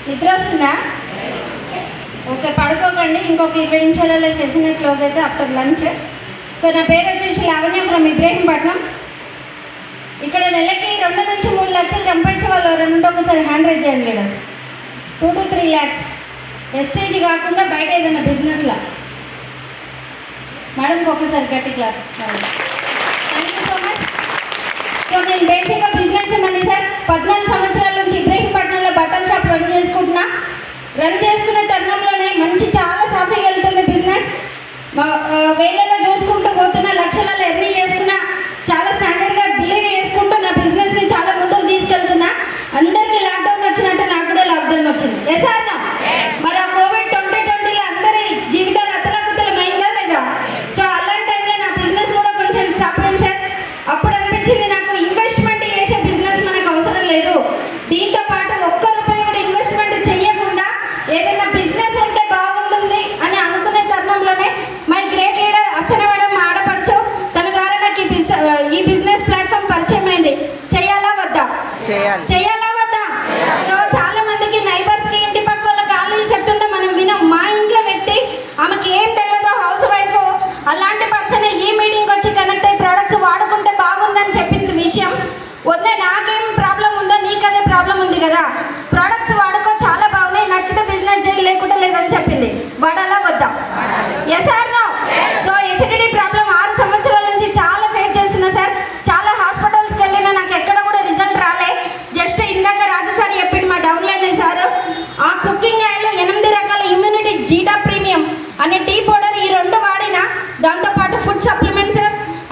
నిద్ర వస్తుందా? ఓకే, పడుకోకండి. ఇంకొక 20 నిమిషాలలో సెషన్ క్లోజ్ అయితే ఆఫ్టర్ లంచ్. సో నా పేరు వచ్చేసి లావణ్య ఫ్రమ్ ఇబ్రహీంపట్నం. ఇక్కడ నెలకి 2 నుంచి 3 లక్షలు సంపాదించే వాళ్ళు ఎవరైనా ఒకసారి హ్యాండ్ రైజ్ చేయండి లీడర్స్. 2 to 3 lakhs ఎస్టేజ్ కాకుండా బయట ఏదైనా బిజినెస్లో. మేడంకి ఒకసారి గట్టి class. Thank you so much. So నేను బేసిక్గా బిజినెస్ ఇవ్వండి సార్. 14 సంవత్సరాల నుంచి ఇబ్రహీంపట్నంలో బట్టల షాప్ రన్ చేసుకుంటున్నా. రన్ చేసుకునే తరుణంలోనే చాలా సాఫీగా వెళ్తుంది బిజినెస్. వేలలో చూసుకుంటూ పోతున్నా, లక్షలలో ఎర్నీ చేసుకున్నా, చాలా స్టాండర్డ్గా బిల్లుగా చేసుకుంటూ నా బిజినెస్ని చాలా ముందుకు తీసుకెళ్తున్నా. అందరికీ లాక్డౌన్ వచ్చినట్టు నాకు కూడా లాక్డౌన్ వచ్చింది. Yes or no? మరి ఆ కోవిడ్ 2020లో అందరి జీవితాలు అతలాకుతలమైందా లేదా? సో అలాంటి టైంలో నా బిజినెస్ కూడా కొంచెం స్టాప్ అయింది సార్. అప్పుడు అనిపించింది నాకు ఇన్వెస్ట్మెంట్ చేసే బిజినెస్ మనకు అవసరం లేదు. దీంతో పాటు ఒక్క రూపాయి కూడా ఇన్వెస్ట్మెంట్ చెయ్యకుండా ఏదైనా బిజినెస్ ఉంటే బాగుంటుంది అని అనుకునే తరుణంలోనే my great leader Archana madam ఆడపడుచు, తన ద్వారా నాకు ఈ బిజినెస్ ప్లాట్ఫామ్ పరిచయం అయింది. చెయ్యాలా వద్దా? చెయ్యాలా వద్దా? సో చాలా మందికి నైబర్స్కి, ఇంటి పక్క వాళ్ళ కాలనీలు చెప్తుంటే మనం వినం. మా ఇంట్లో వ్యక్తి, ఆమెకి ఏం తెలియదు, హౌస్ వైఫ్, అలాంటి పర్సన్ ఈ మీటింగ్కి వచ్చి కనెక్ట్ అయ్యి ప్రోడక్ట్స్ వాడుకుంటే బాగుందని చెప్పింది విషయం. వద్దే, నాకేం ప్రాబ్లం ఉందో నీకు అదే ప్రాబ్లం ఉంది కదా, ప్రోడక్ట్స్ వాడుకో, చాలా బాగున్నాయి, నచ్చితే బిజినెస్ చేయి, లేకుండా లేదని చెప్పింది. వాడాలా వద్దా? Yes or no? So acidity problem 6 సంవత్సరాల నుంచి చాలా ఫేస్ చేస్తున్నా సార్. చాలా హాస్పిటల్స్కి వెళ్ళినా నాకు ఎక్కడ కూడా రిజల్ట్ రాలే. జస్ట్ ఇందాక రాజు సార్ చెప్పిండు, మా డౌన్లైన్ సార్, ఆ కుకింగ్ ఆయిల్ 8 రకాల ఇమ్యూనిటీ జీడా ప్రీమియం అనే టీ పౌడర్, ఈ 2 వాడినా. దాంతోపాటు food supplements,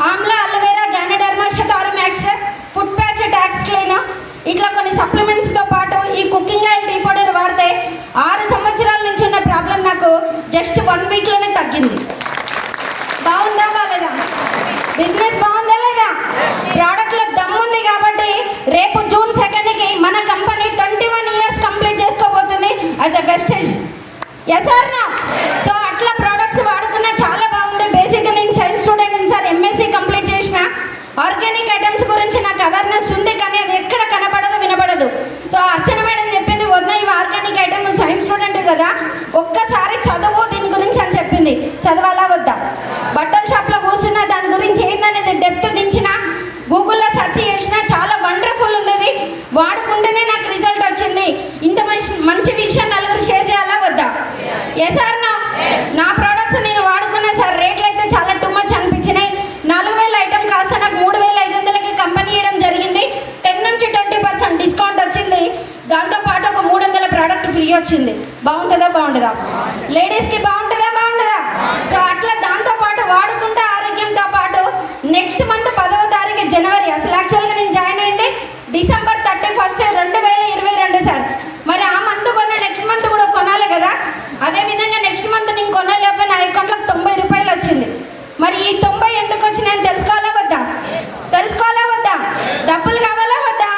amla, aloe vera, ganoderma, షతారు max, food patch, tax clean, ఇట్లా కొన్ని సప్లిమెంట్స్తో పాటు ఈ కుకింగ్ ఆయిల్ టీ పౌడర్ వాడితే 6 సంవత్సరాల నుంచి ఉన్న ప్రాబ్లం నాకు జస్ట్ 1 వీక్లోనే తగ్గింది. బాగుందా బాలేదా? బిజినెస్ బాగుందా లేదా? ప్రోడక్ట్లో దమ్ముంది కాబట్టి రేపు జూన్ 2కి మన కంపెనీ 21 years కంప్లీట్ చేసుకోబోతుంది as a wastage. Yes or no? So అట్లా ప్రోడక్ట్స్ వాడుకున్నా చాలా బాగుంది. బేసిక్గా నేను science student sir, MSc complete చేసిన. ఆర్గానిక్ ఐటమ్స్ గురించి నాకు అవేర్నెస్ ఉంది, కానీ అది ఎక్కడ కనపడదు, వినపడదు. సో అర్చన మేడం చెప్పింది, వద్దా ఇవి ఆర్గానిక్ ఐటమ్, సైన్స్ స్టూడెంట్ కదా, ఒక్కసారి చదువు దీని గురించి అని చెప్పింది. చదవాలా వద్దా? బట్టల షాప్లో కూర్చున్నా, దాని గురించి ఏందనేది డెప్త్ దించిన, గూగుల్లో సెర్చ్ చేసిన, చాలా వండర్ఫుల్ ఉంది. అది వాడుకుంటేనే నాకు రిజల్ట్ వచ్చింది. ఇంత మంచి విషయం నలుగురు షేర్ చేయాలా వద్దా? Yes or no? నా ప్రోడక్ట్స్ నేను వాడుకున్నా సార్. రేట్లు అయితే చాలా టూ మచ్ అనిపించినాయి. 4000 ఐటమ్ కాస్త నాకు 3500కి కంపెనీ ఇవ్వడం జరిగింది. 10 నుంచి 20% డిస్కౌంట్ వచ్చింది. దాంతోపాటు ఒక 300 ప్రోడక్ట్ ఫ్రీ వచ్చింది. బాగుంటుందా? బాగుంటుందా? లేడీస్కి బాగుంటుందా? బాగుంటుందా? సో అట్లా దాంతోపాటు వాడుకుంటే ఆరోగ్యంతో పాటు నెక్స్ట్ మంత్ 10వ తారీఖు జనవరి, అసలు యాక్చువల్గా నేను జాయిన్ అయింది December 31, 2022 సార్. మరి ఆ మంత్ కొన్న నెక్స్ట్ మంత్ కూడా కొనాలి కదా. అదేవిధంగా నెక్స్ట్ మంత్ నేను కొనలేకపోయి నా అకౌంట్లోకి 90 రూపాయలు వచ్చింది. మరి ఈ 90 ఎందుకు వచ్చినాయని తెలుసుకోవాలా వద్దా? తెలుసుకోవాలా వద్దా? డబ్బులు కావాలా వద్దా?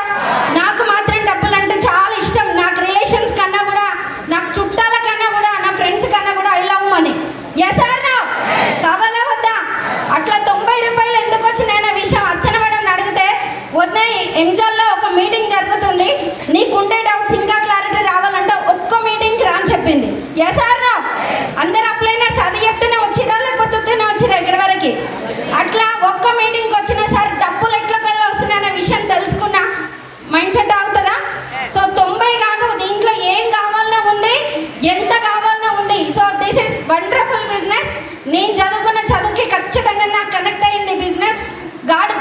నాకు మాత్రం డబ్బులు అంటే చాలా ఇష్టం. నాకు రిలేషన్స్ కన్నా కూడా, నాకు చుట్టాల కన్నా కూడా, నా ఫ్రెండ్స్ కన్నా కూడా I love money. Yes or no? కావాలా వద్దా? అట్లా 90 రూపాయలు ఎందుకు వచ్చినాయన్న విషయం అర్చన మేడం అడిగితే, వద్దా ఎంజాల్లో ఒక మీటింగ్ జరుగుతుంది, నీకుండే డౌట్స్ ఇంకా క్లారిటీ రావాలంటే ఒక్క మీటింగ్కి రా అని చెప్పింది. Yes or no? అందరు అప్లైనర్స్ అది చెప్తేనే వచ్చిరా, లేకపోతే వచ్చిరా ఇక్కడ వరకు? అట్లా ఒక్క మీటింగ్కి వచ్చినా సార్ డబ్బులు ఎట్లకల్లా వస్తున్నాయనే విషయం తెలుసుకున్నా. మైండ్ సెట్ అవుతుందా? సో 90 కాదు, దీంట్లో ఏం కావాలన్నా ఉంది, ఎంత కావాలన్నా ఉంది. So this is wonderful business. నేను చదువుకున్న చదువుకి ఖచ్చితంగా నాకు కనెక్ట్ అయింది బిజినెస్.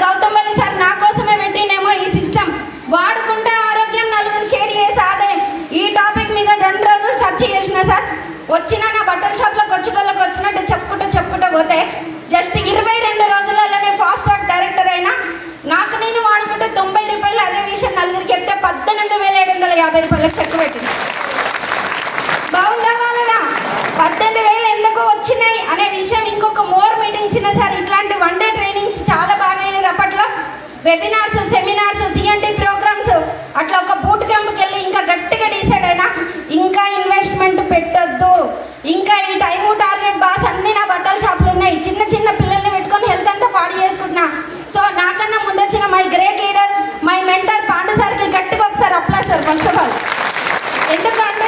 గౌతమల్లి సార్ నా కోసమే పెట్టినేమో ఈ సిస్టమ్. వాడుకుంటే ఆరోగ్యం, నలుగురు షేర్ చేసే ఆదాయం, ఈ టాపిక్ మీద 2 రోజులు సెర్చ్ చేసిన సార్. వచ్చిన నా బట్టల షాప్లోకి వచ్చేటోళ్ళకి వచ్చినట్టు చెప్పుకుంటూ పోతే జస్ట్ 22 రోజులలోనే ఫాస్ట్ ట్రాక్ డైరెక్టర్ అయినా. నాకు నేను వాడుకుంటే 90 రూపాయలు. అదే విషయం నలుగురికి చెప్తే 18,750 రూపాయలకు చెక్ పెట్టింది. బాగుందా వాళ్ళదా? 18,000 ఎందుకు వచ్చినాయి అనే విషయం ఇంకొక మోర్ మీటింగ్స్ ఇన్నా సార్. ఇట్లాంటి 1 డే ట్రైనింగ్స్ చాలా బాగా అయ్యేది అప్పట్లో. వెబినార్స్, సెమినార్స్, సిఎన్టీ ప్రోగ్రామ్స్, అట్లా ఒక బూట్ క్యాంప్కి వెళ్ళి ఇంకా గట్టిగా డిసైడ్ అయినా, ఇంకా ఇన్వెస్ట్మెంట్ పెట్టొద్దు, ఇంకా ఈ టైము టార్గెట్ బాస్ అన్నీ నా బట్టల షాపులు ఉన్నాయి, చిన్న పిల్లల్ని పెట్టుకొని హెల్త్ అంతా పాడు చేసుకుంటున్నా. సో నాకన్నా ముందొచ్చిన my great leader, my mentor Pandu సార్కి గట్టిగా ఒకసారి applause sir. First of all ఎందుకంటే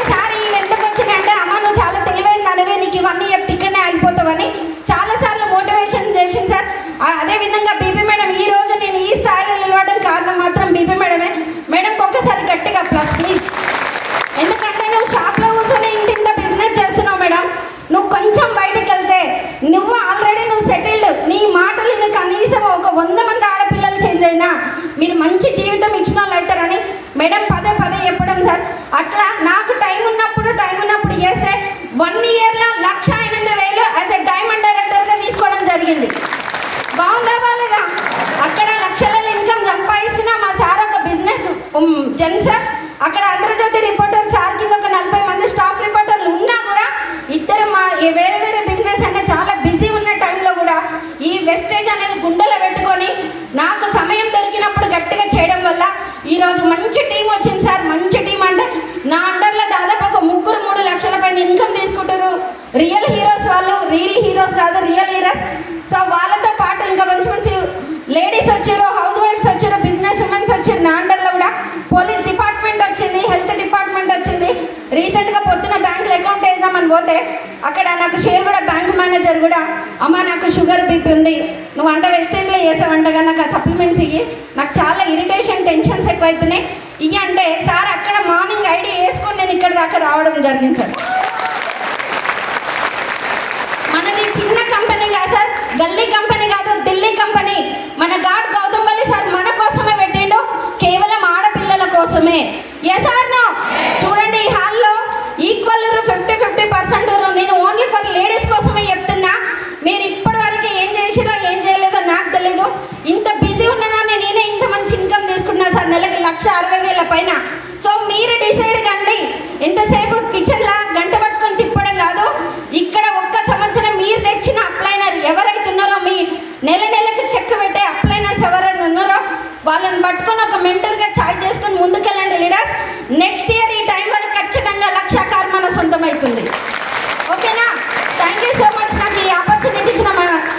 పదే చెప్పడం సార్. అట్లా నాకు టైం ఉన్నప్పుడు చేస్తే 1 ఇయర్లో 1,08,000 యాజ్ ఎ డైమండ్ డైరెక్టర్గా తీసుకోవడం జరిగింది. బాగుందా బాలేదా? అక్కడ లక్షలలో ఇన్కమ్ సంపాదిస్తున్న మా సార్ ఒక బిజినెస్ జెన్ సార్. అక్కడ ఆంధ్రజ్యోతి రిపోర్టర్ సార్ కింద ఒక 40 మంది స్టాఫ్ రిపోర్టర్లు ఉన్నా కూడా ఇద్దరు మా వేరే వేరే బిజినెస్ అనే చాలా బిజీ ఉన్న టైంలో కూడా ఈ వెస్టేజ్ అనేది గుండెలో పెట్టుకొని నాకు సమయం దొరికినప్పుడు గట్టిగా చేయడం వల్ల ఈరోజు మంచి టీం వచ్చింది సార్. మంచి టీం అంటే నా అండర్లో దాదాపు ఒక 3 లక్షల పైన ఇన్కమ్ తీసుకుంటారు. రియల్ హీరోస్ వాళ్ళు, రియల్ హీరోస్ కాదు, రియల్ హీరోస్. సో వాళ్ళతో పాటు ఇంకా మంచి మంచి లేడీస్ వచ్చారు, హౌస్ వైఫ్స్ వచ్చారు, బిజినెస్ ఉమెన్స్ వచ్చారు. నా అండర్లో కూడా పోలీస్ డిపార్ట్మెంట్ వచ్చింది, హెల్త్ డిపార్ట్మెంట్ వచ్చింది. రీసెంట్గా పొద్దున బ్యాంకులో అకౌంట్ వేద్దామని పోతే అక్కడ నాకు షేర్ కూడా బ్యాంక్ మేనేజర్ కూడా అమ్మ నాకు షుగర్ బీపీ ఉంది, నువ్వు అంట వెస్టేజ్లో చేసావంటగా నాకు ఆ సప్లిమెంట్స్ ఇయ్యి, నాకు చాలా ఇరిటేషన్ టెన్షన్స్ ఎక్కువైతున్నాయి ఇవి అంటే సార్ అక్కడ మార్నింగ్ ఐడి వేసుకొని నేను ఇక్కడ దాకా రావడం జరిగింది సార్. మనది చిన్న కంపెనీ కాదు సార్, గల్లీ కంపెనీ కాదు, ఢిల్లీ కంపెనీ. మన గాడ్ గౌతమ్ సార్ మన కోసమే పెట్టిండు, కేవలం ఆడపిల్లల కోసమే. Yes or no? చూడండి ఈ హాల్లో ఈక్వల్ 50-50%. నేను ఓన్లీ ఫర్ లేడీస్ కోసమే చెప్తున్నా. మీరు ఇప్పటి వరకు ఏం చేసిరో ఏం చేయలేదో నాకు తెలీదు. ఇంత బిజీ ఉన్నదాన్ని నేనే ఇంత మంచి ఇన్కమ్ తీసుకున్నా సార్, నెలకి 1,60,000 పైన. సో మీరు డిసైడ్ కండి. ఎంతసేపు కిచెన్లా గంట పట్టుకొని తిప్పడం కాదు. ఇక్కడ ఒక్క సంవత్సరం మీరు తెచ్చిన అప్లైనర్ ఎవరైతే ఉన్నారో, మీ నెలకి చెక్ పెట్టే అప్లైనర్స్ ఎవరైనా ఉన్నారో వాళ్ళని పట్టుకొని ఒక మెంటర్గా ఛార్జ్ చేసుకొని ముందుకెళ్ళండి లీడర్స్. నెక్స్ట్ ఇయర్ ఈ టైం వరకు ఖచ్చితంగా 1,00,000 కార్ మన సొంతమవుతుంది. ఓకేనా? Thank you so much. నాకు ఈ ఆపర్చునిటీ ఇచ్చిన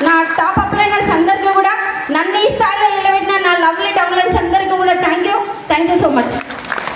నా టాప్ అప్లైనర్స్ అందరికీ కూడా, నన్ను ఈ స్థాయిలో నిలబెట్టిన నా లవ్లీ డౌన్లైన్స్ అందరికీ కూడా థ్యాంక్ యూ సో మచ్.